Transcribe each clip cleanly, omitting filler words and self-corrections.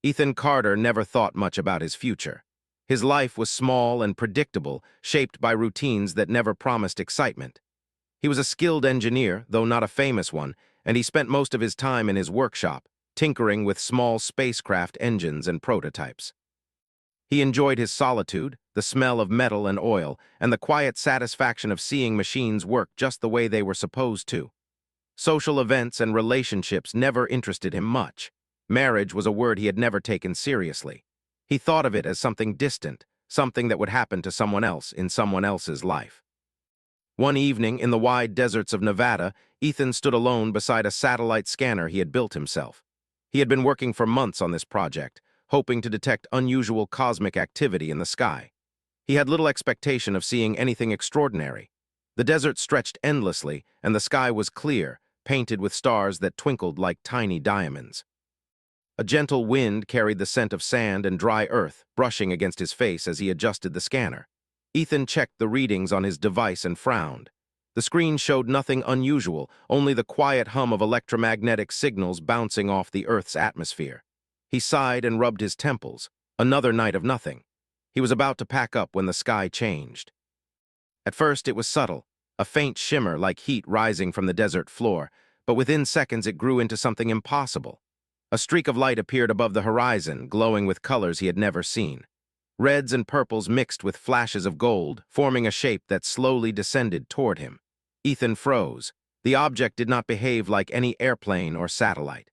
Ethan Carter never thought much about his future. His life was small and predictable, shaped by routines that never promised excitement. He was a skilled engineer, though not a famous one, and he spent most of his time in his workshop, tinkering with small spacecraft engines and prototypes. He enjoyed his solitude, the smell of metal and oil, and the quiet satisfaction of seeing machines work just the way they were supposed to. Social events and relationships never interested him much. Marriage was a word he had never taken seriously. He thought of it as something distant, something that would happen to someone else in someone else's life. One evening in the wide deserts of Nevada, Ethan stood alone beside a satellite scanner he had built himself. He had been working for months on this project, hoping to detect unusual cosmic activity in the sky. He had little expectation of seeing anything extraordinary. The desert stretched endlessly, and the sky was clear, painted with stars that twinkled like tiny diamonds. A gentle wind carried the scent of sand and dry earth, brushing against his face as he adjusted the scanner. Ethan checked the readings on his device and frowned. The screen showed nothing unusual, only the quiet hum of electromagnetic signals bouncing off the Earth's atmosphere. He sighed and rubbed his temples. Another night of nothing. He was about to pack up when the sky changed. At first it was subtle, a faint shimmer like heat rising from the desert floor, but within seconds it grew into something impossible. A streak of light appeared above the horizon, glowing with colors he had never seen. Reds and purples mixed with flashes of gold, forming a shape that slowly descended toward him. Ethan froze. The object did not behave like any airplane or satellite.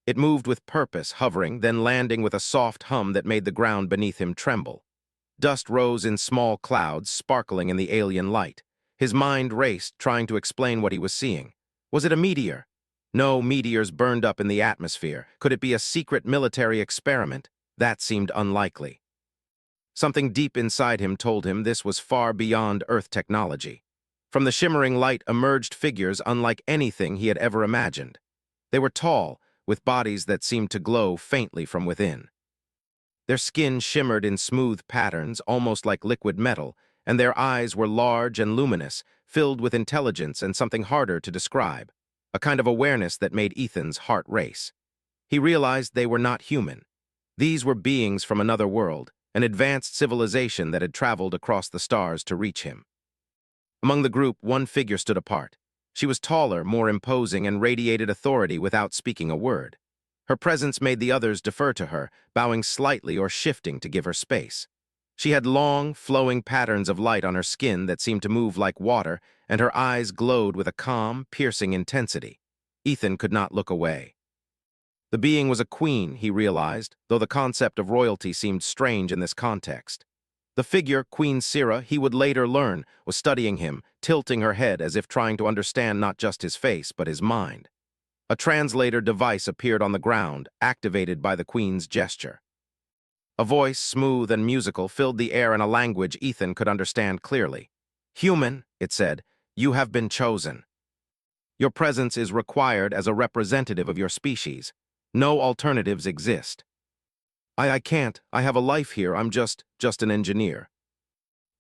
It moved with purpose, hovering, then landing with a soft hum that made the ground beneath him tremble. Dust rose in small clouds, sparkling in the alien light. His mind raced, trying to explain what he was seeing. Was it a meteor? No, meteors burned up in the atmosphere. Could it be a secret military experiment? That seemed unlikely. Something deep inside him told him this was far beyond Earth technology. From the shimmering light emerged figures unlike anything he had ever imagined. They were tall, with bodies that seemed to glow faintly from within. Their skin shimmered in smooth patterns, almost like liquid metal, and their eyes were large and luminous, filled with intelligence and something harder to describe, a kind of awareness that made Ethan's heart race. He realized they were not human. These were beings from another world, an advanced civilization that had traveled across the stars to reach him. Among the group, one figure stood apart. She was taller, more imposing, and radiated authority without speaking a word. Her presence made the others defer to her, bowing slightly or shifting to give her space. She had long, flowing patterns of light on her skin that seemed to move like water, and her eyes glowed with a calm, piercing intensity. Ethan could not look away. The being was a queen, he realized, though the concept of royalty seemed strange in this context. The figure, Queen Sira, he would later learn, was studying him, tilting her head as if trying to understand not just his face, but his mind. A translator device appeared on the ground, activated by the Queen's gesture. A voice, smooth and musical, filled the air in a language Ethan could understand clearly. "Human," it said, "you have been chosen. Your presence is required as a representative of your species. No alternatives exist." I can't. I have a life here. I'm just an engineer."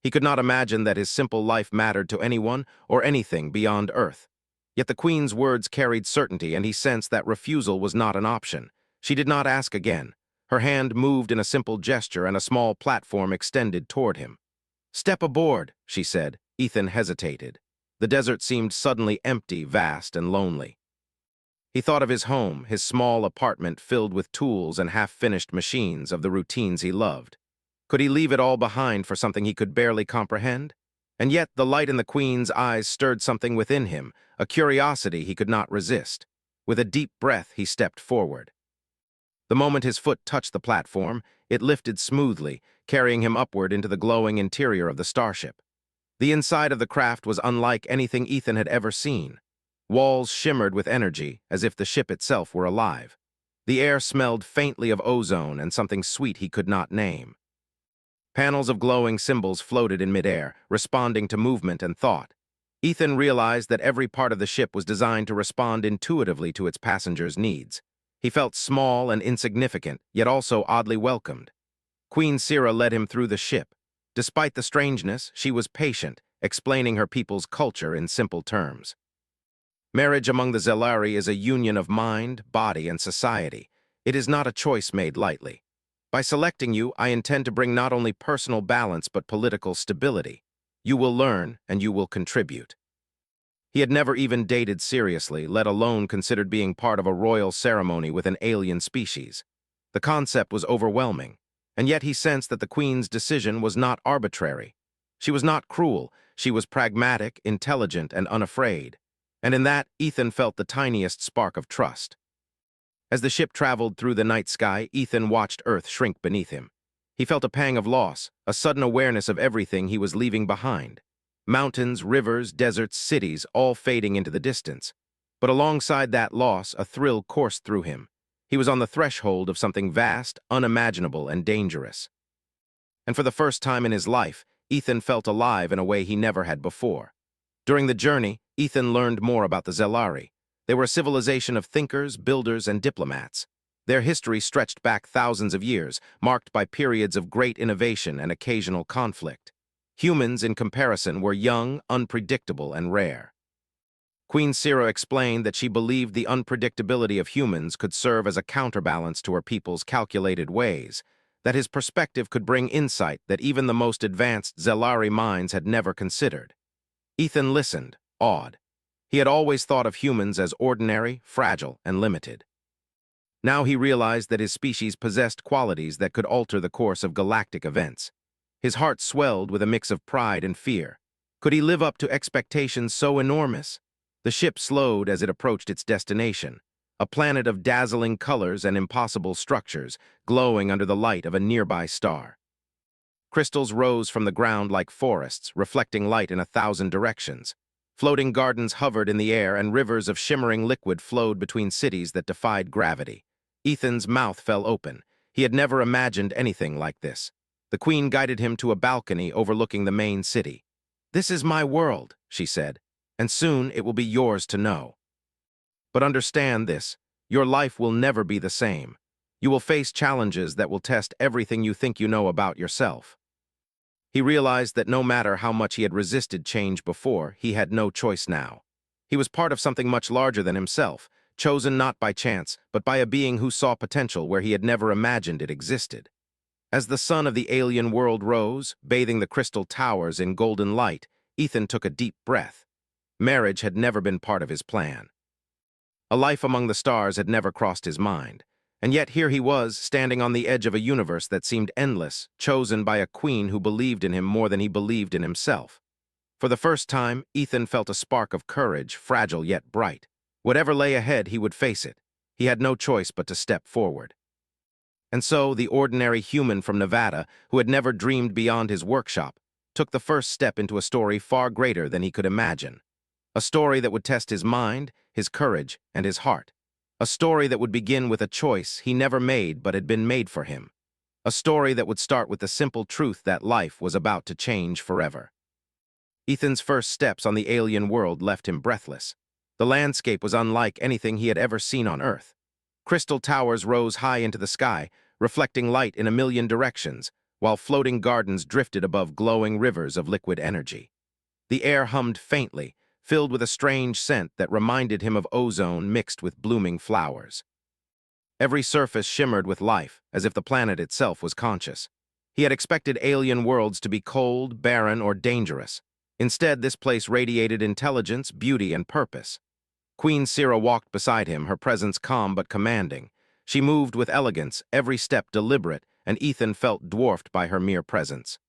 He could not imagine that his simple life mattered to anyone or anything beyond Earth. Yet the Queen's words carried certainty, and he sensed that refusal was not an option. She did not ask again. Her hand moved in a simple gesture, and a small platform extended toward him. "Step aboard," she said. Ethan hesitated. The desert seemed suddenly empty, vast, and lonely. He thought of his home, his small apartment filled with tools and half-finished machines, of the routines he loved. Could he leave it all behind for something he could barely comprehend? And yet the light in the Queen's eyes stirred something within him, a curiosity he could not resist. With a deep breath, he stepped forward. The moment his foot touched the platform, it lifted smoothly, carrying him upward into the glowing interior of the starship. The inside of the craft was unlike anything Ethan had ever seen. Walls shimmered with energy, as if the ship itself were alive. The air smelled faintly of ozone and something sweet he could not name. Panels of glowing symbols floated in midair, responding to movement and thought. Ethan realized that every part of the ship was designed to respond intuitively to its passengers' needs. He felt small and insignificant, yet also oddly welcomed. Queen Sira led him through the ship. Despite the strangeness, she was patient, explaining her people's culture in simple terms. Marriage among the Zelari is a union of mind, body, and society. It is not a choice made lightly. By selecting you, I intend to bring not only personal balance but political stability. You will learn, and you will contribute. He had never even dated seriously, let alone considered being part of a royal ceremony with an alien species. The concept was overwhelming, and yet he sensed that the Queen's decision was not arbitrary. She was not cruel, she was pragmatic, intelligent, and unafraid. And in that, Ethan felt the tiniest spark of trust. As the ship traveled through the night sky, Ethan watched Earth shrink beneath him. He felt a pang of loss, a sudden awareness of everything he was leaving behind. Mountains, rivers, deserts, cities, all fading into the distance. But alongside that loss, a thrill coursed through him. He was on the threshold of something vast, unimaginable, and dangerous. And for the first time in his life, Ethan felt alive in a way he never had before. During the journey, Ethan learned more about the Zelari. They were a civilization of thinkers, builders, and diplomats. Their history stretched back thousands of years, marked by periods of great innovation and occasional conflict. Humans, in comparison, were young, unpredictable, and rare. Queen Sira explained that she believed the unpredictability of humans could serve as a counterbalance to her people's calculated ways, that his perspective could bring insight that even the most advanced Zelari minds had never considered. Ethan listened, awed. He had always thought of humans as ordinary, fragile, and limited. Now he realized that his species possessed qualities that could alter the course of galactic events. His heart swelled with a mix of pride and fear. Could he live up to expectations so enormous? The ship slowed as it approached its destination, a planet of dazzling colors and impossible structures, glowing under the light of a nearby star. Crystals rose from the ground like forests, reflecting light in 1,000 directions. Floating gardens hovered in the air, and rivers of shimmering liquid flowed between cities that defied gravity. Ethan's mouth fell open. He had never imagined anything like this. The Queen guided him to a balcony overlooking the main city. "This is my world," she said, "and soon it will be yours to know. But understand this, your life will never be the same. You will face challenges that will test everything you think you know about yourself." He realized that no matter how much he had resisted change before, he had no choice now. He was part of something much larger than himself, chosen not by chance, but by a being who saw potential where he had never imagined it existed. As the sun of the alien world rose, bathing the crystal towers in golden light, Ethan took a deep breath. Marriage had never been part of his plan. A life among the stars had never crossed his mind. And yet here he was, standing on the edge of a universe that seemed endless, chosen by a queen who believed in him more than he believed in himself. For the first time, Ethan felt a spark of courage, fragile yet bright. Whatever lay ahead, he would face it. He had no choice but to step forward. And so, the ordinary human from Nevada, who had never dreamed beyond his workshop, took the first step into a story far greater than he could imagine. A story that would test his mind, his courage, and his heart. A story that would begin with a choice he never made but had been made for him. A story that would start with the simple truth that life was about to change forever. Ethan's first steps on the alien world left him breathless. The landscape was unlike anything he had ever seen on Earth. Crystal towers rose high into the sky, reflecting light in a million directions, while floating gardens drifted above glowing rivers of liquid energy. The air hummed faintly, filled with a strange scent that reminded him of ozone mixed with blooming flowers. Every surface shimmered with life, as if the planet itself was conscious. He had expected alien worlds to be cold, barren, or dangerous. Instead, this place radiated intelligence, beauty, and purpose. Queen Sira walked beside him, her presence calm but commanding. She moved with elegance, every step deliberate, and Ethan felt dwarfed by her mere presence.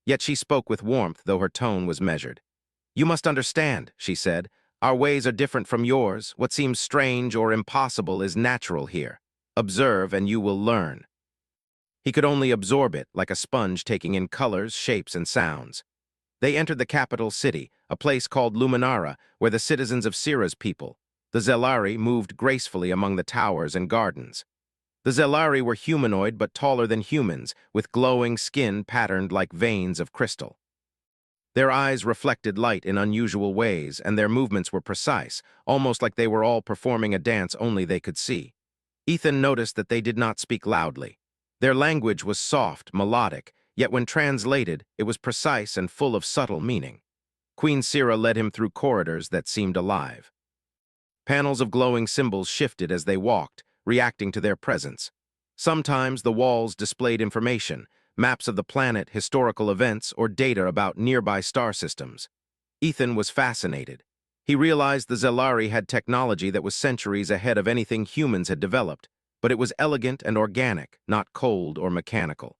Yet she spoke with warmth, though her tone was measured. "You must understand," she said. "Our ways are different from yours. What seems strange or impossible is natural here. Observe and you will learn." He could only absorb it, like a sponge taking in colors, shapes, and sounds. They entered the capital city, a place called Luminara, where the citizens of Sira's people, the Zelari, moved gracefully among the towers and gardens. The Zelari were humanoid but taller than humans, with glowing skin patterned like veins of crystal. Their eyes reflected light in unusual ways, and their movements were precise, almost like they were all performing a dance only they could see. Ethan noticed that they did not speak loudly. Their language was soft, melodic, yet when translated, it was precise and full of subtle meaning. Queen Sira led him through corridors that seemed alive. Panels of glowing symbols shifted as they walked, reacting to their presence. Sometimes the walls displayed information, maps of the planet, historical events, or data about nearby star systems. Ethan was fascinated. He realized the Zelari had technology that was centuries ahead of anything humans had developed, but it was elegant and organic, not cold or mechanical.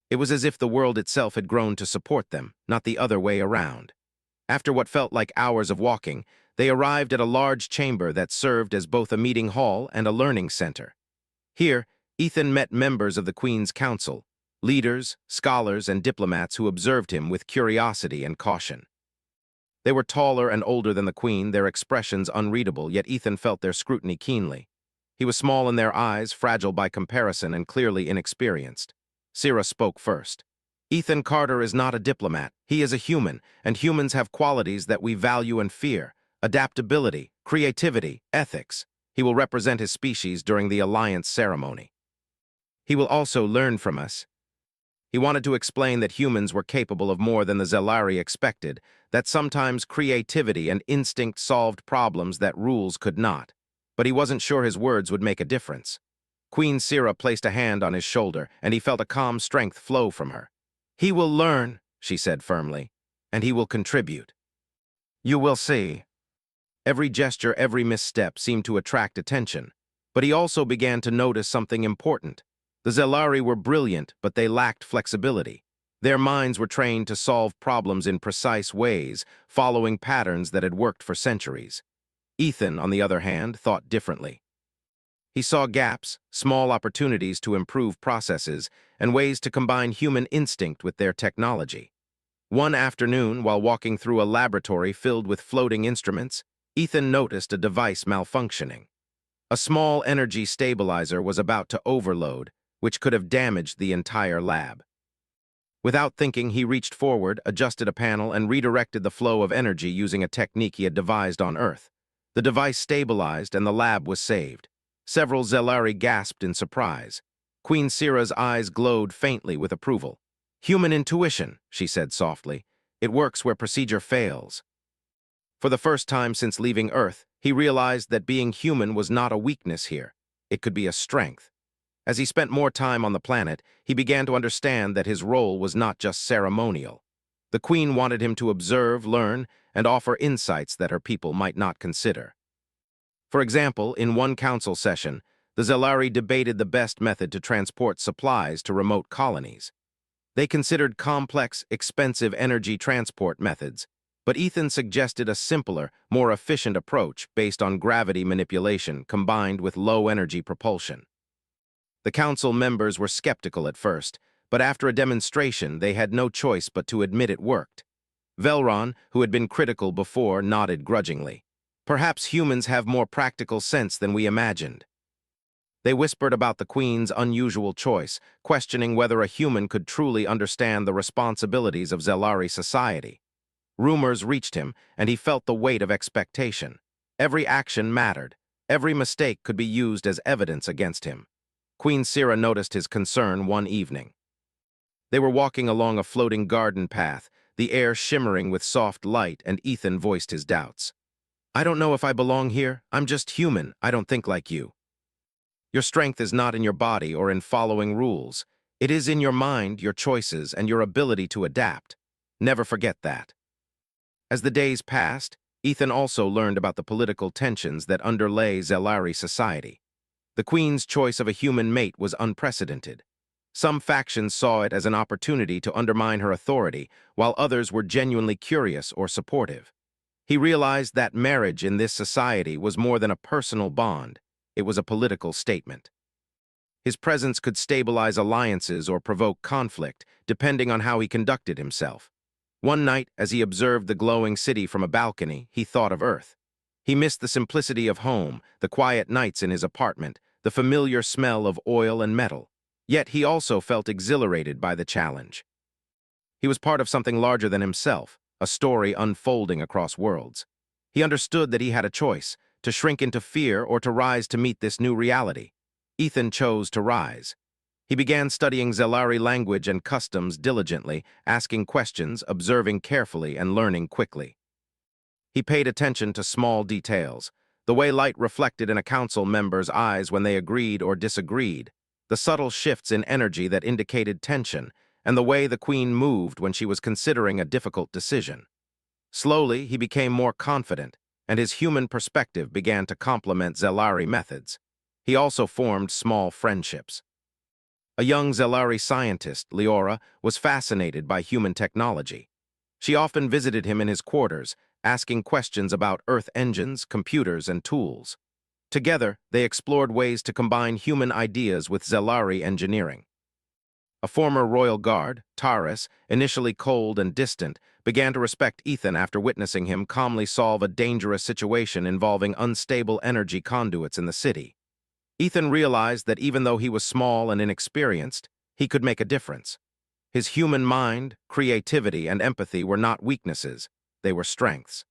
It was as if the world itself had grown to support them, not the other way around. After what felt like hours of walking, they arrived at a large chamber that served as both a meeting hall and a learning center. Here, Ethan met members of the Queen's Council, leaders, scholars, and diplomats who observed him with curiosity and caution. They were taller and older than the Queen, their expressions unreadable, yet Ethan felt their scrutiny keenly. He was small in their eyes, fragile by comparison, and clearly inexperienced. Sira spoke first. Ethan Carter is not a diplomat. He is a human, and humans have qualities that we value and fear: adaptability, creativity, ethics. He will represent his species during the Alliance ceremony. He will also learn from us. He wanted to explain that humans were capable of more than the Zelari expected, that sometimes creativity and instinct solved problems that rules could not. But he wasn't sure his words would make a difference. Queen Sira placed a hand on his shoulder, and he felt a calm strength flow from her. "He will learn," she said firmly, "and he will contribute. You will see." Every gesture, every misstep seemed to attract attention, but he also began to notice something important. The Zelari were brilliant, but they lacked flexibility. Their minds were trained to solve problems in precise ways, following patterns that had worked for centuries. Ethan, on the other hand, thought differently. He saw gaps, small opportunities to improve processes, and ways to combine human instinct with their technology. One afternoon, while walking through a laboratory filled with floating instruments, Ethan noticed a device malfunctioning. A small energy stabilizer was about to overload, which could have damaged the entire lab. Without thinking, he reached forward, adjusted a panel, and redirected the flow of energy using a technique he had devised on Earth. The device stabilized, and the lab was saved. Several Zelari gasped in surprise. Queen Sira's eyes glowed faintly with approval. "Human intuition," she said softly. "It works where procedure fails." For the first time since leaving Earth, he realized that being human was not a weakness here. It could be a strength. As he spent more time on the planet, he began to understand that his role was not just ceremonial. The Queen wanted him to observe, learn, and offer insights that her people might not consider. For example, in one council session, the Zelari debated the best method to transport supplies to remote colonies. They considered complex, expensive energy transport methods, but Ethan suggested a simpler, more efficient approach based on gravity manipulation combined with low-energy propulsion. The council members were skeptical at first, but after a demonstration, they had no choice but to admit it worked. Velron, who had been critical before, nodded grudgingly. "Perhaps humans have more practical sense than we imagined." They whispered about the Queen's unusual choice, questioning whether a human could truly understand the responsibilities of Zelari society. Rumors reached him, and he felt the weight of expectation. Every action mattered. Every mistake could be used as evidence against him. Queen Sira noticed his concern one evening. They were walking along a floating garden path, the air shimmering with soft light, and Ethan voiced his doubts. "I don't know if I belong here. I'm just human. I don't think like you. Your strength is not in your body or in following rules. It is in your mind, your choices, and your ability to adapt. Never forget that." As the days passed, Ethan also learned about the political tensions that underlay Zelari society. The Queen's choice of a human mate was unprecedented. Some factions saw it as an opportunity to undermine her authority, while others were genuinely curious or supportive. He realized that marriage in this society was more than a personal bond. It was a political statement. His presence could stabilize alliances or provoke conflict, depending on how he conducted himself. One night, as he observed the glowing city from a balcony, he thought of Earth. He missed the simplicity of home, the quiet nights in his apartment, the familiar smell of oil and metal. Yet he also felt exhilarated by the challenge. He was part of something larger than himself, a story unfolding across worlds. He understood that he had a choice, to shrink into fear or to rise to meet this new reality. Ethan chose to rise. He began studying Zelari language and customs diligently, asking questions, observing carefully, and learning quickly. He paid attention to small details: The way light reflected in a council member's eyes when they agreed or disagreed, the subtle shifts in energy that indicated tension, and the way the queen moved when she was considering a difficult decision. Slowly, he became more confident, and his human perspective began to complement Zelari methods. He also formed small friendships. A young Zelari scientist, Leora, was fascinated by human technology. She often visited him in his quarters, asking questions about Earth engines, computers, and tools. Together, they explored ways to combine human ideas with Zelari engineering. A former royal guard, Taris, initially cold and distant, began to respect Ethan after witnessing him calmly solve a dangerous situation involving unstable energy conduits in the city. Ethan realized that even though he was small and inexperienced, he could make a difference. His human mind, creativity, and empathy were not weaknesses, they were strengths.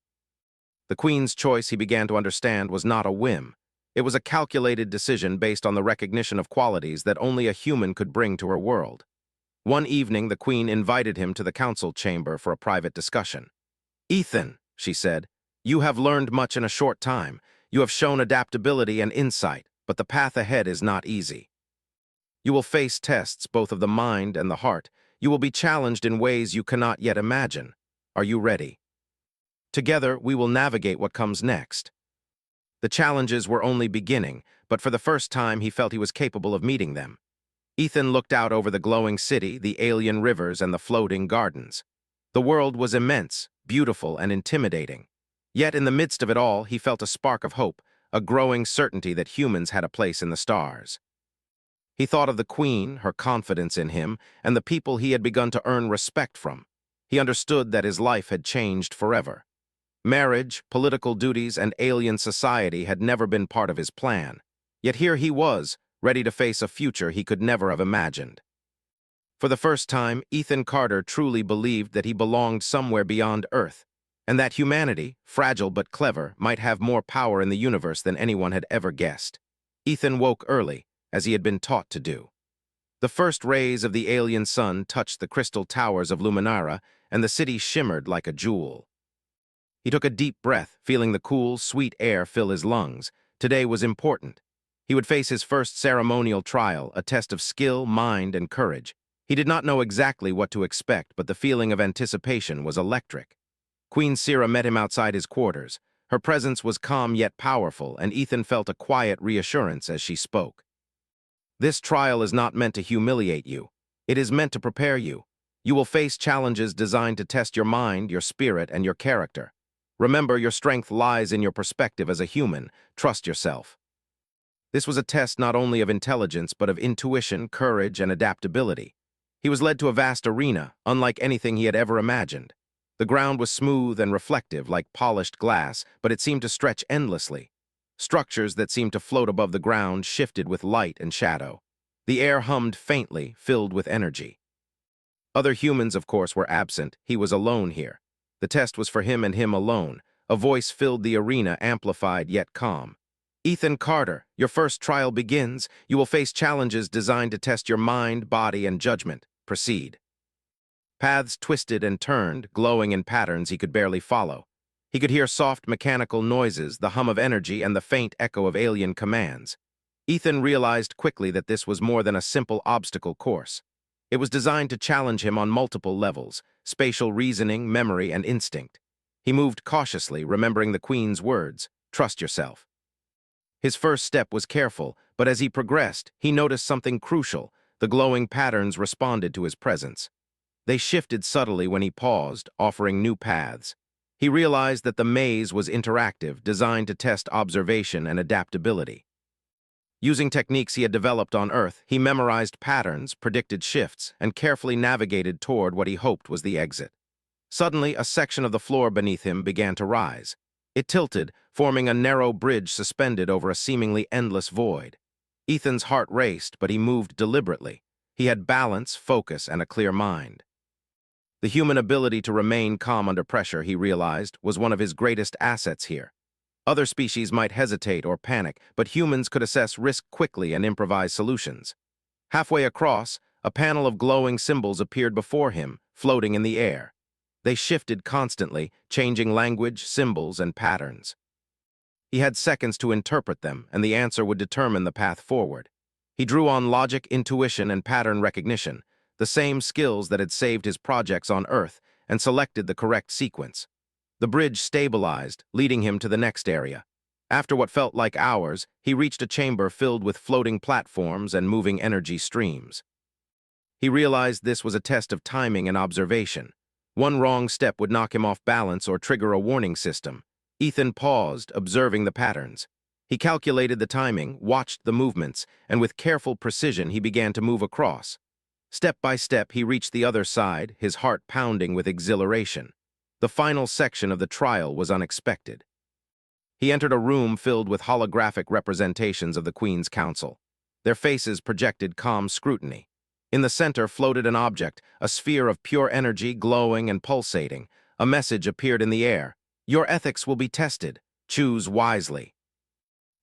The Queen's choice, he began to understand, was not a whim. It was a calculated decision based on the recognition of qualities that only a human could bring to her world. One evening, the Queen invited him to the council chamber for a private discussion. "Ethan," she said, "you have learned much in a short time. You have shown adaptability and insight, but the path ahead is not easy. You will face tests both of the mind and the heart. You will be challenged in ways you cannot yet imagine. Are you ready? Together, we will navigate what comes next." The challenges were only beginning, but for the first time he felt he was capable of meeting them. Ethan looked out over the glowing city, the alien rivers, and the floating gardens. The world was immense, beautiful, and intimidating. Yet in the midst of it all, he felt a spark of hope, a growing certainty that humans had a place in the stars. He thought of the Queen, her confidence in him, and the people he had begun to earn respect from. He understood that his life had changed forever. Marriage, political duties, and alien society had never been part of his plan. Yet here he was, ready to face a future he could never have imagined. For the first time, Ethan Carter truly believed that he belonged somewhere beyond Earth, and that humanity, fragile but clever, might have more power in the universe than anyone had ever guessed. Ethan woke early, as he had been taught to do. The first rays of the alien sun touched the crystal towers of Luminara, and the city shimmered like a jewel. He took a deep breath, feeling the cool, sweet air fill his lungs. Today was important. He would face his first ceremonial trial, a test of skill, mind, and courage. He did not know exactly what to expect, but the feeling of anticipation was electric. Queen Sira met him outside his quarters. Her presence was calm yet powerful, and Ethan felt a quiet reassurance as she spoke. "This trial is not meant to humiliate you. It is meant to prepare you. You will face challenges designed to test your mind, your spirit, and your character. Remember, your strength lies in your perspective as a human. Trust yourself." This was a test not only of intelligence, but of intuition, courage, and adaptability. He was led to a vast arena, unlike anything he had ever imagined. The ground was smooth and reflective, like polished glass, but it seemed to stretch endlessly. Structures that seemed to float above the ground shifted with light and shadow. The air hummed faintly, filled with energy. Other humans, of course, were absent. He was alone here. The test was for him and him alone. A voice filled the arena, amplified yet calm. "Ethan Carter, your first trial begins. You will face challenges designed to test your mind, body, and judgment. Proceed." Paths twisted and turned, glowing in patterns he could barely follow. He could hear soft mechanical noises, the hum of energy, and the faint echo of alien commands. Ethan realized quickly that this was more than a simple obstacle course. It was designed to challenge him on multiple levels: spatial reasoning, memory, and instinct. He moved cautiously, remembering the Queen's words, "Trust yourself." His first step was careful, but as he progressed, he noticed something crucial. The glowing patterns responded to his presence. They shifted subtly when he paused, offering new paths. He realized that the maze was interactive, designed to test observation and adaptability. Using techniques he had developed on Earth, he memorized patterns, predicted shifts, and carefully navigated toward what he hoped was the exit. Suddenly, a section of the floor beneath him began to rise. It tilted, forming a narrow bridge suspended over a seemingly endless void. Ethan's heart raced, but he moved deliberately. He had balance, focus, and a clear mind. The human ability to remain calm under pressure, he realized, was one of his greatest assets here. Other species might hesitate or panic, but humans could assess risk quickly and improvise solutions. Halfway across, a panel of glowing symbols appeared before him, floating in the air. They shifted constantly, changing language, symbols, and patterns. He had seconds to interpret them, and the answer would determine the path forward. He drew on logic, intuition, and pattern recognition, the same skills that had saved his projects on Earth, and selected the correct sequence. The bridge stabilized, leading him to the next area. After what felt like hours, he reached a chamber filled with floating platforms and moving energy streams. He realized this was a test of timing and observation. One wrong step would knock him off balance or trigger a warning system. Ethan paused, observing the patterns. He calculated the timing, watched the movements, and with careful precision he began to move across. Step by step, he reached the other side, his heart pounding with exhilaration. The final section of the trial was unexpected. He entered a room filled with holographic representations of the Queen's Council. Their faces projected calm scrutiny. In the center floated an object, a sphere of pure energy glowing and pulsating. A message appeared in the air. "Your ethics will be tested. Choose wisely."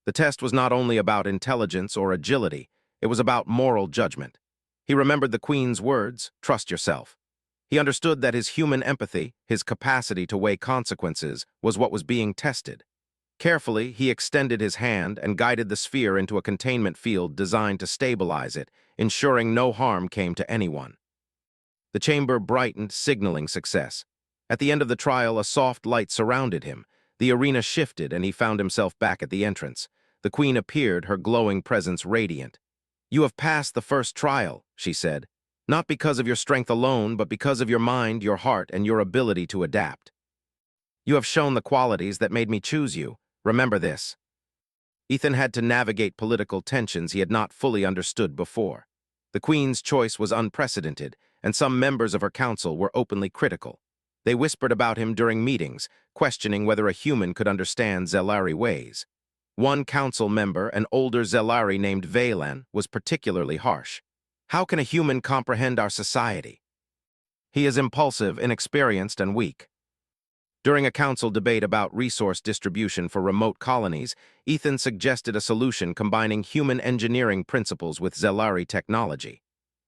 The test was not only about intelligence or agility, it was about moral judgment. He remembered the Queen's words, "Trust yourself." He understood that his human empathy, his capacity to weigh consequences, was what was being tested. Carefully, he extended his hand and guided the sphere into a containment field designed to stabilize it, ensuring no harm came to anyone. The chamber brightened, signaling success. At the end of the trial, a soft light surrounded him. The arena shifted, and he found himself back at the entrance. The Queen appeared, her glowing presence radiant. "You have passed the first trial," she said. "Not because of your strength alone, but because of your mind, your heart, and your ability to adapt. You have shown the qualities that made me choose you. Remember this." Ethan had to navigate political tensions he had not fully understood before. The Queen's choice was unprecedented, and some members of her council were openly critical. They whispered about him during meetings, questioning whether a human could understand Zelari ways. One council member, an older Zelari named Valen, was particularly harsh. "How can a human comprehend our society? He is impulsive, inexperienced, and weak." During a council debate about resource distribution for remote colonies, Ethan suggested a solution combining human engineering principles with Zelari technology.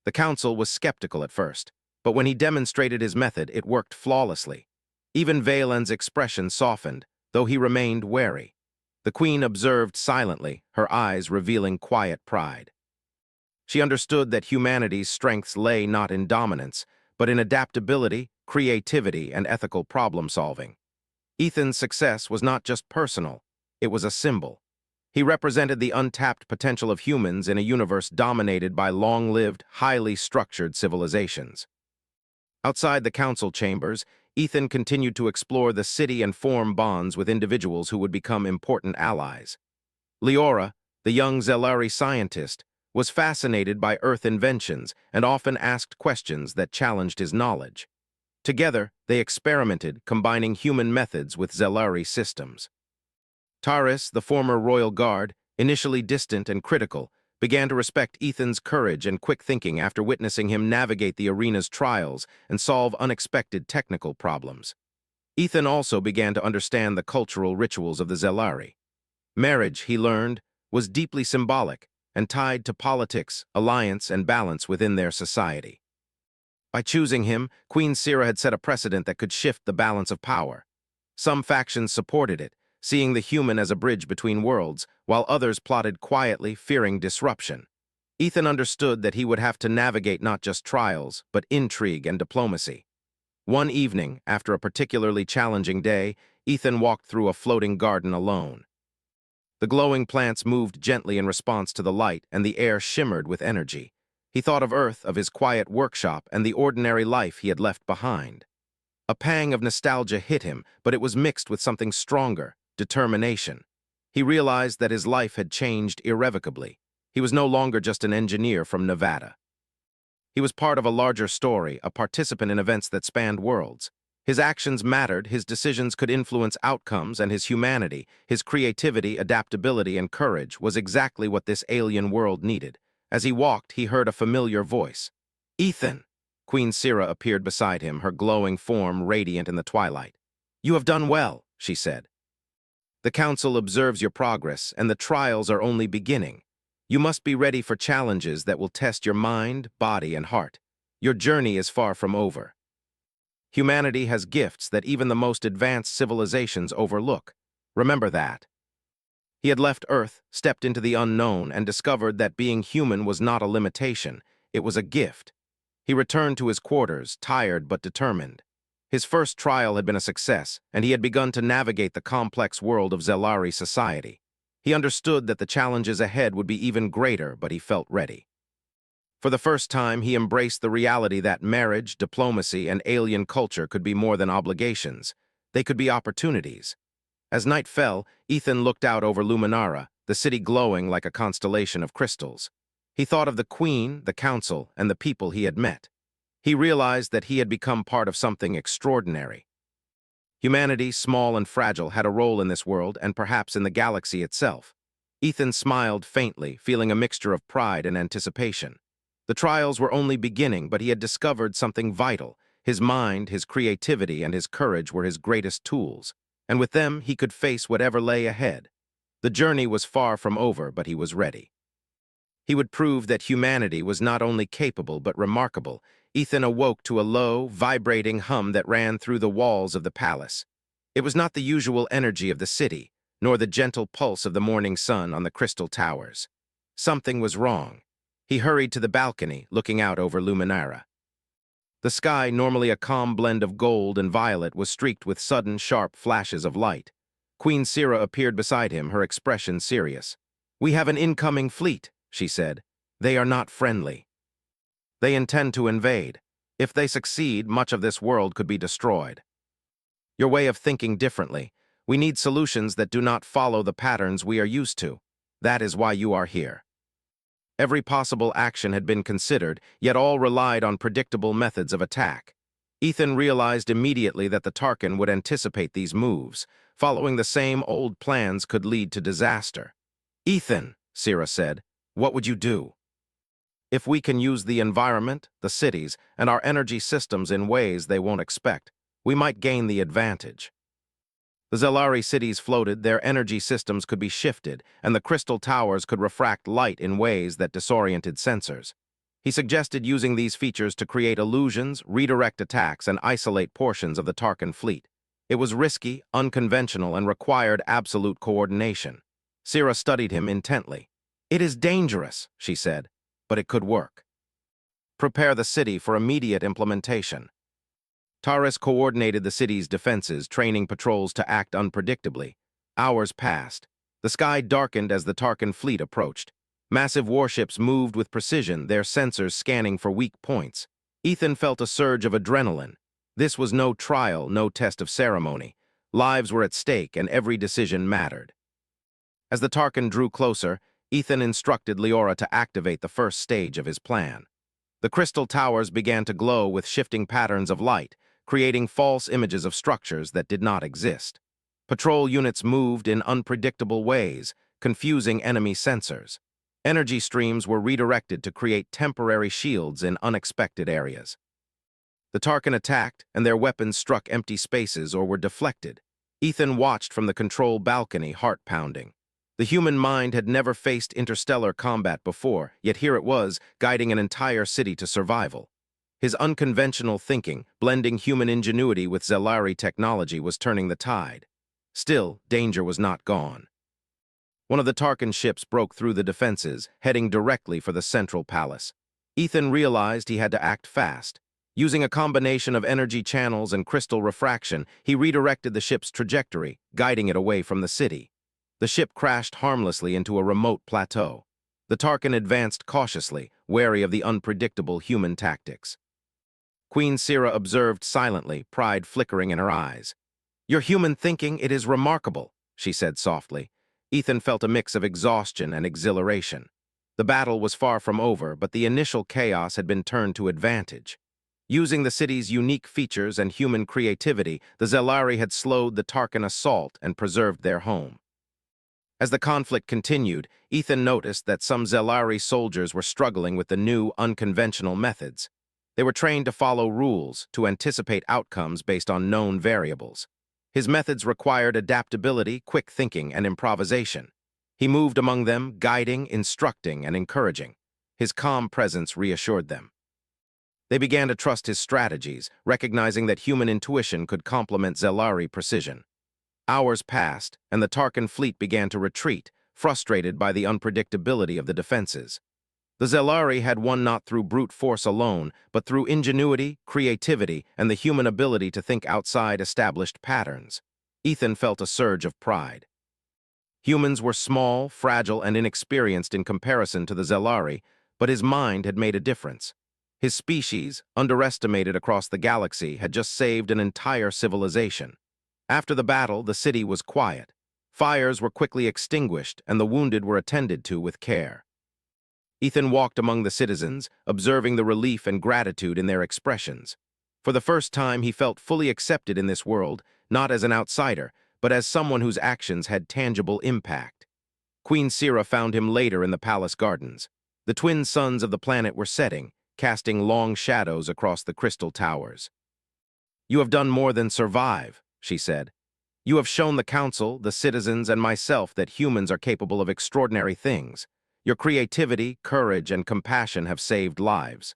The council was skeptical at first, but when he demonstrated his method, it worked flawlessly. Even Valen's expression softened, though he remained wary. The Queen observed silently, her eyes revealing quiet pride. She understood that humanity's strengths lay not in dominance, but in adaptability, creativity, and ethical problem-solving. Ethan's success was not just personal, it was a symbol. He represented the untapped potential of humans in a universe dominated by long-lived, highly structured civilizations. Outside the council chambers, Ethan continued to explore the city and form bonds with individuals who would become important allies. Leora, the young Zelari scientist, was fascinated by Earth inventions and often asked questions that challenged his knowledge. Together, they experimented, combining human methods with Zelari systems. Taris, the former royal guard, initially distant and critical, began to respect Ethan's courage and quick thinking after witnessing him navigate the arena's trials and solve unexpected technical problems. Ethan also began to understand the cultural rituals of the Zelari. Marriage, he learned, was deeply symbolic and tied to politics, alliance, and balance within their society. By choosing him, Queen Sira had set a precedent that could shift the balance of power. Some factions supported it, seeing the human as a bridge between worlds, while others plotted quietly, fearing disruption. Ethan understood that he would have to navigate not just trials, but intrigue and diplomacy. One evening, after a particularly challenging day, Ethan walked through a floating garden alone. The glowing plants moved gently in response to the light, and the air shimmered with energy. He thought of Earth, of his quiet workshop, and the ordinary life he had left behind. A pang of nostalgia hit him, but it was mixed with something stronger, determination. He realized that his life had changed irrevocably. He was no longer just an engineer from Nevada. He was part of a larger story, a participant in events that spanned worlds. His actions mattered, his decisions could influence outcomes, and his humanity, his creativity, adaptability, and courage was exactly what this alien world needed. As he walked, he heard a familiar voice. "Ethan!" Queen Sira appeared beside him, her glowing form radiant in the twilight. "You have done well," she said. "The Council observes your progress, and the trials are only beginning. You must be ready for challenges that will test your mind, body, and heart. Your journey is far from over. Humanity has gifts that even the most advanced civilizations overlook. Remember that." He had left Earth, stepped into the unknown, and discovered that being human was not a limitation, it was a gift. He returned to his quarters, tired but determined. His first trial had been a success, and he had begun to navigate the complex world of Zelari society. He understood that the challenges ahead would be even greater, but he felt ready. For the first time, he embraced the reality that marriage, diplomacy, and alien culture could be more than obligations. They could be opportunities. As night fell, Ethan looked out over Luminara, the city glowing like a constellation of crystals. He thought of the Queen, the Council, and the people he had met. He realized that he had become part of something extraordinary. Humanity, small and fragile, had a role in this world and perhaps in the galaxy itself. Ethan smiled faintly, feeling a mixture of pride and anticipation. The trials were only beginning, but he had discovered something vital. His mind, his creativity, and his courage were his greatest tools, and with them he could face whatever lay ahead. The journey was far from over, but he was ready. He would prove that humanity was not only capable but remarkable. Ethan awoke to a low, vibrating hum that ran through the walls of the palace. It was not the usual energy of the city, nor the gentle pulse of the morning sun on the crystal towers. Something was wrong. He hurried to the balcony, looking out over Luminara. The sky, normally a calm blend of gold and violet, was streaked with sudden, sharp flashes of light. Queen Sira appeared beside him, her expression serious. "We have an incoming fleet," she said. "They are not friendly. They intend to invade. If they succeed, much of this world could be destroyed. Your way of thinking differently. We need solutions that do not follow the patterns we are used to. That is why you are here." Every possible action had been considered, yet all relied on predictable methods of attack. Ethan realized immediately that the Tarkin would anticipate these moves. Following the same old plans could lead to disaster. "Ethan," Sira said, "what would you do?" "If we can use the environment, the cities, and our energy systems in ways they won't expect, we might gain the advantage." The Zelari cities floated, their energy systems could be shifted, and the crystal towers could refract light in ways that disoriented sensors. He suggested using these features to create illusions, redirect attacks, and isolate portions of the Tarkin fleet. It was risky, unconventional, and required absolute coordination. Sira studied him intently. "It is dangerous," she said, "but it could work. Prepare the city for immediate implementation." Taris coordinated the city's defenses, training patrols to act unpredictably. Hours passed. The sky darkened as the Tarkin fleet approached. Massive warships moved with precision, their sensors scanning for weak points. Ethan felt a surge of adrenaline. This was no trial, no test of ceremony. Lives were at stake, and every decision mattered. As the Tarkin drew closer, Ethan instructed Leora to activate the first stage of his plan. The crystal towers began to glow with shifting patterns of light, creating false images of structures that did not exist. Patrol units moved in unpredictable ways, confusing enemy sensors. Energy streams were redirected to create temporary shields in unexpected areas. The Tarkin attacked, and their weapons struck empty spaces or were deflected. Ethan watched from the control balcony, heart pounding. The human mind had never faced interstellar combat before, yet here it was, guiding an entire city to survival. His unconventional thinking, blending human ingenuity with Zelari technology, was turning the tide. Still, danger was not gone. One of the Tarkin ships broke through the defenses, heading directly for the central palace. Ethan realized he had to act fast. Using a combination of energy channels and crystal refraction, he redirected the ship's trajectory, guiding it away from the city. The ship crashed harmlessly into a remote plateau. The Tarkin advanced cautiously, wary of the unpredictable human tactics. Queen Sira observed silently, pride flickering in her eyes. "Your human thinking, it is remarkable," she said softly. Ethan felt a mix of exhaustion and exhilaration. The battle was far from over, but the initial chaos had been turned to advantage. Using the city's unique features and human creativity, the Zelari had slowed the Tarkin assault and preserved their home. As the conflict continued, Ethan noticed that some Zelari soldiers were struggling with the new, unconventional methods. They were trained to follow rules, to anticipate outcomes based on known variables. His methods required adaptability, quick thinking, and improvisation. He moved among them, guiding, instructing, and encouraging. His calm presence reassured them. They began to trust his strategies, recognizing that human intuition could complement Zelari precision. Hours passed, and the Tarkin fleet began to retreat, frustrated by the unpredictability of the defenses. The Zelari had won not through brute force alone, but through ingenuity, creativity, and the human ability to think outside established patterns. Ethan felt a surge of pride. Humans were small, fragile, and inexperienced in comparison to the Zelari, but his mind had made a difference. His species, underestimated across the galaxy, had just saved an entire civilization. After the battle, the city was quiet. Fires were quickly extinguished, and the wounded were attended to with care. Ethan walked among the citizens, observing the relief and gratitude in their expressions. For the first time, he felt fully accepted in this world, not as an outsider, but as someone whose actions had tangible impact. Queen Sira found him later in the palace gardens. The twin suns of the planet were setting, casting long shadows across the crystal towers. "You have done more than survive," she said. "You have shown the council, the citizens, and myself that humans are capable of extraordinary things. Your creativity, courage, and compassion have saved lives.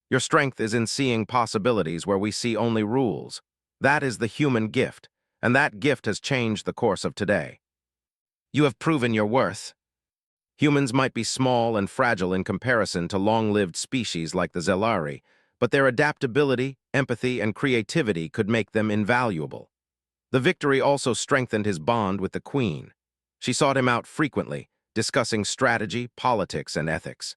Your strength is in seeing possibilities where we see only rules. That is the human gift, and that gift has changed the course of today. You have proven your worth." Humans might be small and fragile in comparison to long-lived species like the Zelari, but their adaptability, empathy, and creativity could make them invaluable. The victory also strengthened his bond with the Queen. She sought him out frequently, discussing strategy, politics, and ethics.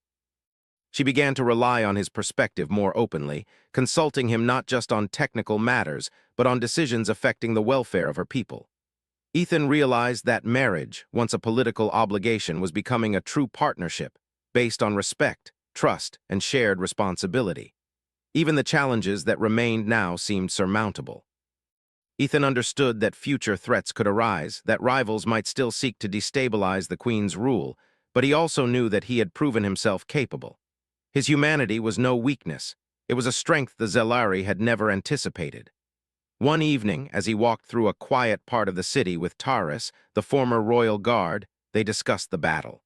She began to rely on his perspective more openly, consulting him not just on technical matters, but on decisions affecting the welfare of her people. Ethan realized that marriage, once a political obligation, was becoming a true partnership, based on respect, trust, and shared responsibility. Even the challenges that remained now seemed surmountable. Ethan understood that future threats could arise, that rivals might still seek to destabilize the Queen's rule, but he also knew that he had proven himself capable. His humanity was no weakness. It was a strength the Zelari had never anticipated. One evening, as he walked through a quiet part of the city with Taris, the former royal guard, they discussed the battle.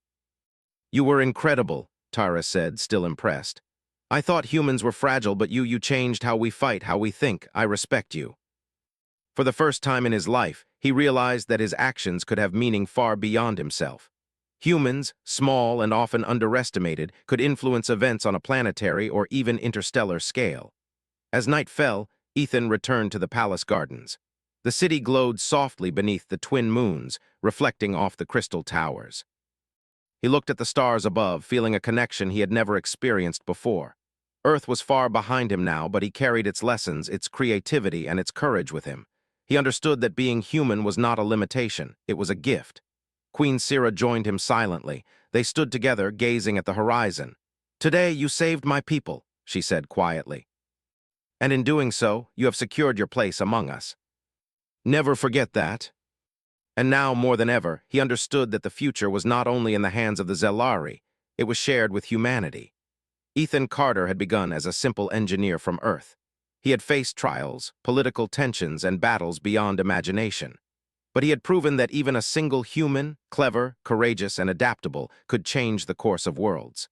"You were incredible," Taris said, still impressed. "I thought humans were fragile, but you changed how we fight, how we think. I respect you." For the first time in his life, he realized that his actions could have meaning far beyond himself. Humans, small and often underestimated, could influence events on a planetary or even interstellar scale. As night fell, Ethan returned to the palace gardens. The city glowed softly beneath the twin moons, reflecting off the crystal towers. He looked at the stars above, feeling a connection he had never experienced before. Earth was far behind him now, but he carried its lessons, its creativity, and its courage with him. He understood that being human was not a limitation, it was a gift. Queen Sira joined him silently. They stood together, gazing at the horizon. "Today you saved my people," she said quietly. "And in doing so, you have secured your place among us. Never forget that." And now, more than ever, he understood that the future was not only in the hands of the Zelari, it was shared with humanity. Ethan Carter had begun as a simple engineer from Earth. He had faced trials, political tensions, and battles beyond imagination. But he had proven that even a single human, clever, courageous, and adaptable, could change the course of worlds.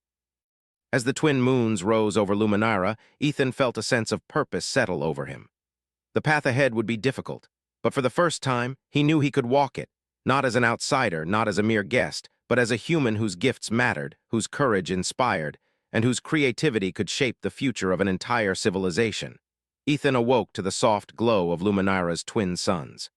As the twin moons rose over Luminara, Ethan felt a sense of purpose settle over him. The path ahead would be difficult, but for the first time, he knew he could walk it, not as an outsider, not as a mere guest, but as a human whose gifts mattered, whose courage inspired, and whose creativity could shape the future of an entire civilization. Ethan awoke to the soft glow of Luminara's twin suns.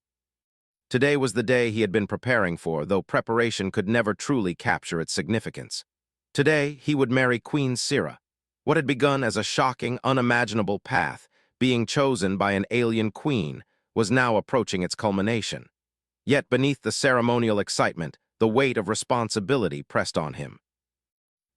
Today was the day he had been preparing for, though preparation could never truly capture its significance. Today, he would marry Queen Sira. What had begun as a shocking, unimaginable path, being chosen by an alien queen, was now approaching its culmination. Yet beneath the ceremonial excitement, the weight of responsibility pressed on him.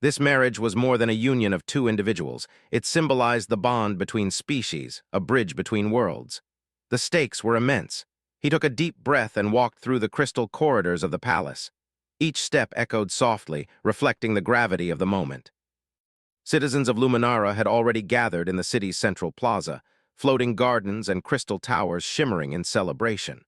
This marriage was more than a union of two individuals. It symbolized the bond between species, a bridge between worlds. The stakes were immense. He took a deep breath and walked through the crystal corridors of the palace. Each step echoed softly, reflecting the gravity of the moment. Citizens of Luminara had already gathered in the city's central plaza, floating gardens and crystal towers shimmering in celebration.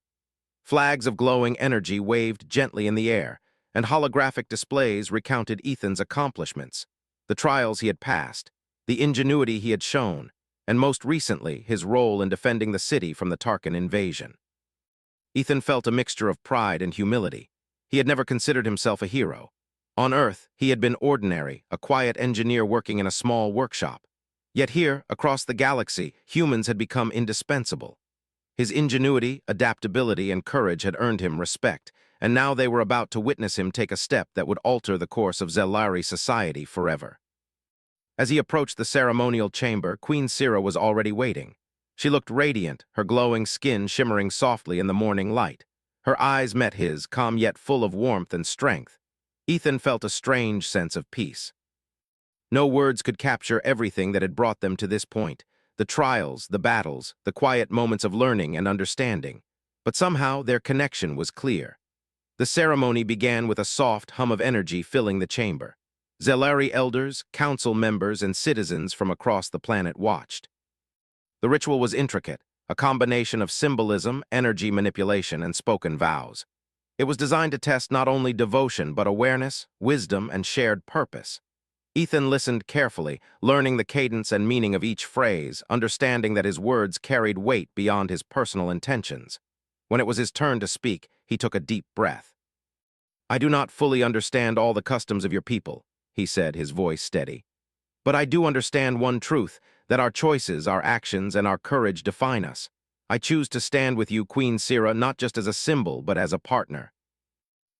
Flags of glowing energy waved gently in the air, and holographic displays recounted Ethan's accomplishments, the trials he had passed, the ingenuity he had shown, and most recently, his role in defending the city from the Tarkin invasion. Ethan felt a mixture of pride and humility. He had never considered himself a hero. On Earth, he had been ordinary, a quiet engineer working in a small workshop. Yet here, across the galaxy, humans had become indispensable. His ingenuity, adaptability, and courage had earned him respect, and now they were about to witness him take a step that would alter the course of Zelari society forever. As he approached the ceremonial chamber, Queen Sira was already waiting. She looked radiant, her glowing skin shimmering softly in the morning light. Her eyes met his, calm yet full of warmth and strength. Ethan felt a strange sense of peace. No words could capture everything that had brought them to this point, the trials, the battles, the quiet moments of learning and understanding. But somehow their connection was clear. The ceremony began with a soft hum of energy filling the chamber. Zelari elders, council members, and citizens from across the planet watched. The ritual was intricate, a combination of symbolism, energy manipulation, and spoken vows. It was designed to test not only devotion but awareness, wisdom, and shared purpose. Ethan listened carefully, learning the cadence and meaning of each phrase, understanding that his words carried weight beyond his personal intentions. When it was his turn to speak, he took a deep breath. "I do not fully understand all the customs of your people," he said, his voice steady. "But I do understand one truth, that our choices, our actions, and our courage define us. I choose to stand with you, Queen Sira, not just as a symbol, but as a partner.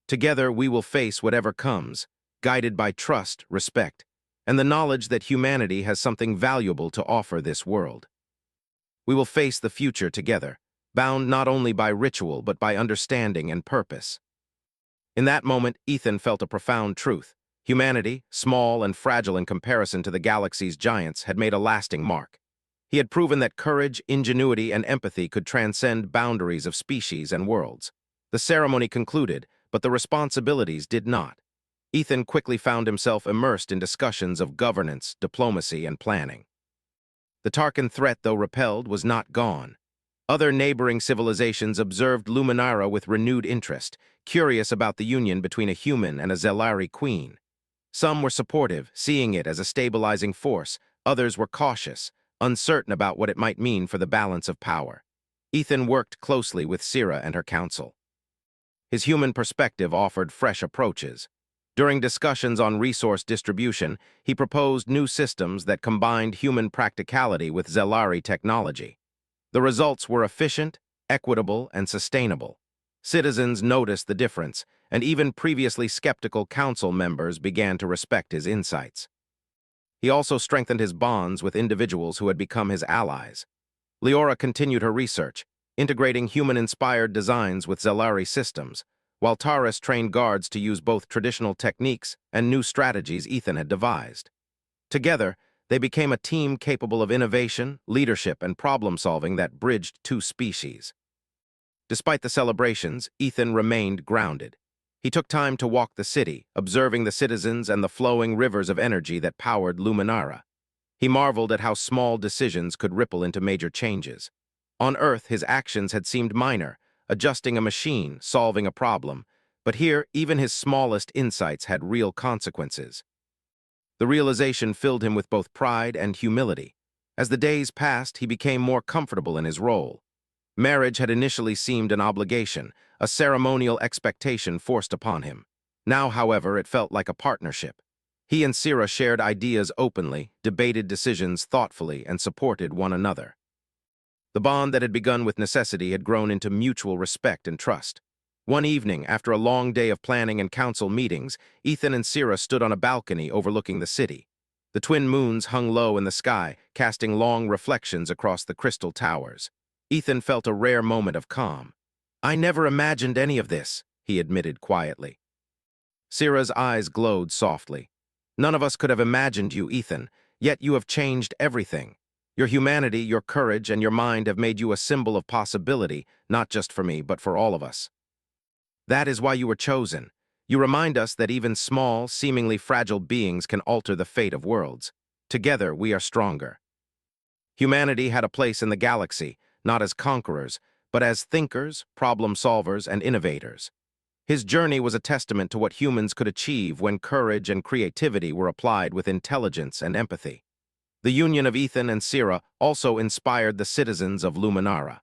Together, we will face whatever comes, guided by trust, respect, and the knowledge that humanity has something valuable to offer this world. We will face the future together, bound not only by ritual but by understanding and purpose." In that moment, Ethan felt a profound truth. Humanity, small and fragile in comparison to the galaxy's giants, had made a lasting mark. He had proven that courage, ingenuity, and empathy could transcend boundaries of species and worlds. The ceremony concluded, but the responsibilities did not. Ethan quickly found himself immersed in discussions of governance, diplomacy, and planning. The Tarkin threat, though repelled, was not gone. Other neighboring civilizations observed Luminara with renewed interest, curious about the union between a human and a Zelari queen. Some were supportive, seeing it as a stabilizing force. Others were cautious, uncertain about what it might mean for the balance of power. Ethan worked closely with Sira and her council. His human perspective offered fresh approaches. During discussions on resource distribution, he proposed new systems that combined human practicality with Zelari technology. The results were efficient, equitable, and sustainable. Citizens noticed the difference, and even previously skeptical council members began to respect his insights. He also strengthened his bonds with individuals who had become his allies. Leora continued her research, integrating human-inspired designs with Zelari systems, while Taurus trained guards to use both traditional techniques and new strategies Ethan had devised. Together, they became a team capable of innovation, leadership, and problem-solving that bridged two species. Despite the celebrations, Ethan remained grounded. He took time to walk the city, observing the citizens and the flowing rivers of energy that powered Luminara. He marveled at how small decisions could ripple into major changes. On Earth, his actions had seemed minor, adjusting a machine, solving a problem, but here, even his smallest insights had real consequences. The realization filled him with both pride and humility. As the days passed, he became more comfortable in his role. Marriage had initially seemed an obligation, a ceremonial expectation forced upon him. Now, however, it felt like a partnership. He and Sira shared ideas openly, debated decisions thoughtfully, and supported one another. The bond that had begun with necessity had grown into mutual respect and trust. One evening, after a long day of planning and council meetings, Ethan and Sira stood on a balcony overlooking the city. The twin moons hung low in the sky, casting long reflections across the crystal towers. Ethan felt a rare moment of calm. "I never imagined any of this," he admitted quietly. Sira's eyes glowed softly. "None of us could have imagined you, Ethan, yet you have changed everything. Your humanity, your courage, and your mind have made you a symbol of possibility, not just for me, but for all of us. That is why you were chosen. You remind us that even small, seemingly fragile beings can alter the fate of worlds. Together, we are stronger." Humanity had a place in the galaxy, not as conquerors, but as thinkers, problem-solvers, and innovators. His journey was a testament to what humans could achieve when courage and creativity were applied with intelligence and empathy. The union of Ethan and Sira also inspired the citizens of Luminara.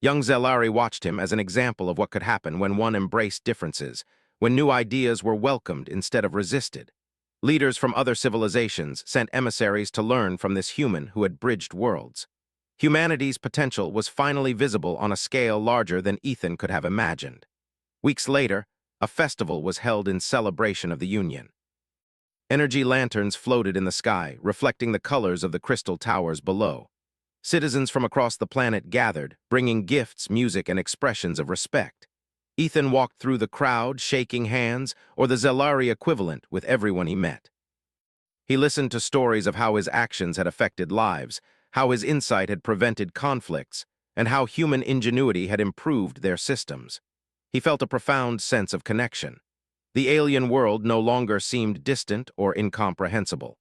Young Zelari watched him as an example of what could happen when one embraced differences, when new ideas were welcomed instead of resisted. Leaders from other civilizations sent emissaries to learn from this human who had bridged worlds. Humanity's potential was finally visible on a scale larger than Ethan could have imagined. Weeks later, a festival was held in celebration of the Union. Energy lanterns floated in the sky, reflecting the colors of the crystal towers below. Citizens from across the planet gathered, bringing gifts, music, and expressions of respect. Ethan walked through the crowd, shaking hands, or the Zelari equivalent, with everyone he met. He listened to stories of how his actions had affected lives, how his insight had prevented conflicts, and how human ingenuity had improved their systems. He felt a profound sense of connection. The alien world no longer seemed distant or incomprehensible.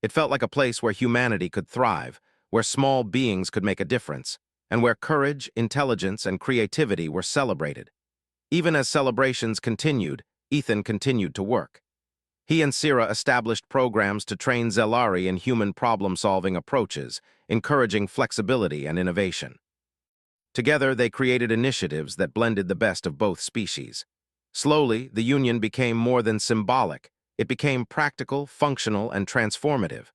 It felt like a place where humanity could thrive, where small beings could make a difference, and where courage, intelligence, and creativity were celebrated. Even as celebrations continued, Ethan continued to work. He and Sira established programs to train Zelari in human problem-solving approaches, encouraging flexibility and innovation. Together, they created initiatives that blended the best of both species. Slowly, the union became more than symbolic. It became practical, functional, and transformative.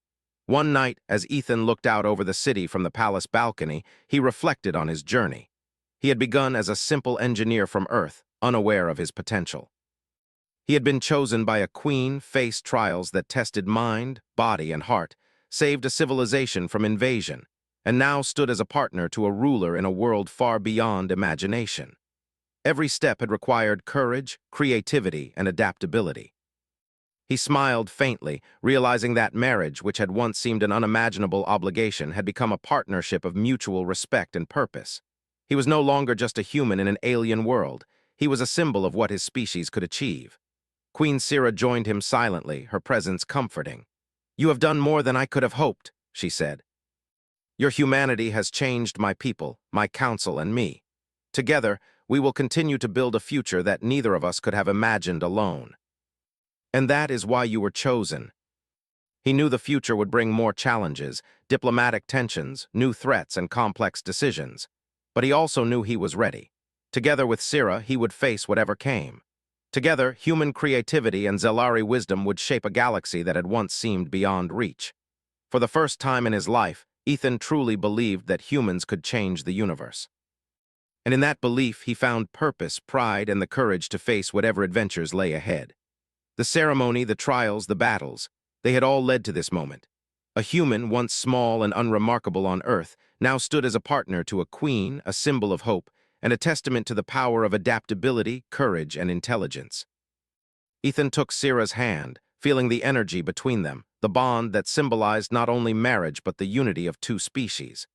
One night, as Ethan looked out over the city from the palace balcony, he reflected on his journey. He had begun as a simple engineer from Earth, unaware of his potential. He had been chosen by a queen, faced trials that tested mind, body, and heart, saved a civilization from invasion, and now stood as a partner to a ruler in a world far beyond imagination. Every step had required courage, creativity, and adaptability. He smiled faintly, realizing that marriage, which had once seemed an unimaginable obligation, had become a partnership of mutual respect and purpose. He was no longer just a human in an alien world. He was a symbol of what his species could achieve. Queen Sira joined him silently, her presence comforting. "You have done more than I could have hoped," she said. "Your humanity has changed my people, my council, and me. Together, we will continue to build a future that neither of us could have imagined alone. And that is why you were chosen." He knew the future would bring more challenges, diplomatic tensions, new threats, and complex decisions. But he also knew he was ready. Together with Sira, he would face whatever came. Together, human creativity and Zelari wisdom would shape a galaxy that had once seemed beyond reach. For the first time in his life, Ethan truly believed that humans could change the universe. And in that belief, he found purpose, pride, and the courage to face whatever adventures lay ahead. The ceremony, the trials, the battles, they had all led to this moment. A human, once small and unremarkable on Earth, now stood as a partner to a queen, a symbol of hope, and a testament to the power of adaptability, courage, and intelligence. Ethan took Sira's hand, feeling the energy between them, the bond that symbolized not only marriage but the unity of two species.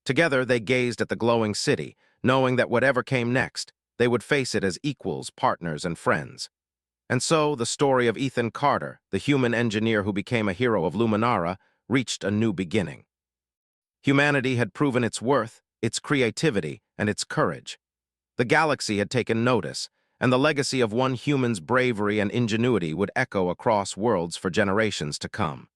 Together, they gazed at the glowing city, knowing that whatever came next, they would face it as equals, partners, and friends. And so, the story of Ethan Carter, the human engineer who became a hero of Luminara, reached a new beginning. Humanity had proven its worth, its creativity, and its courage. The galaxy had taken notice, and the legacy of one human's bravery and ingenuity would echo across worlds for generations to come.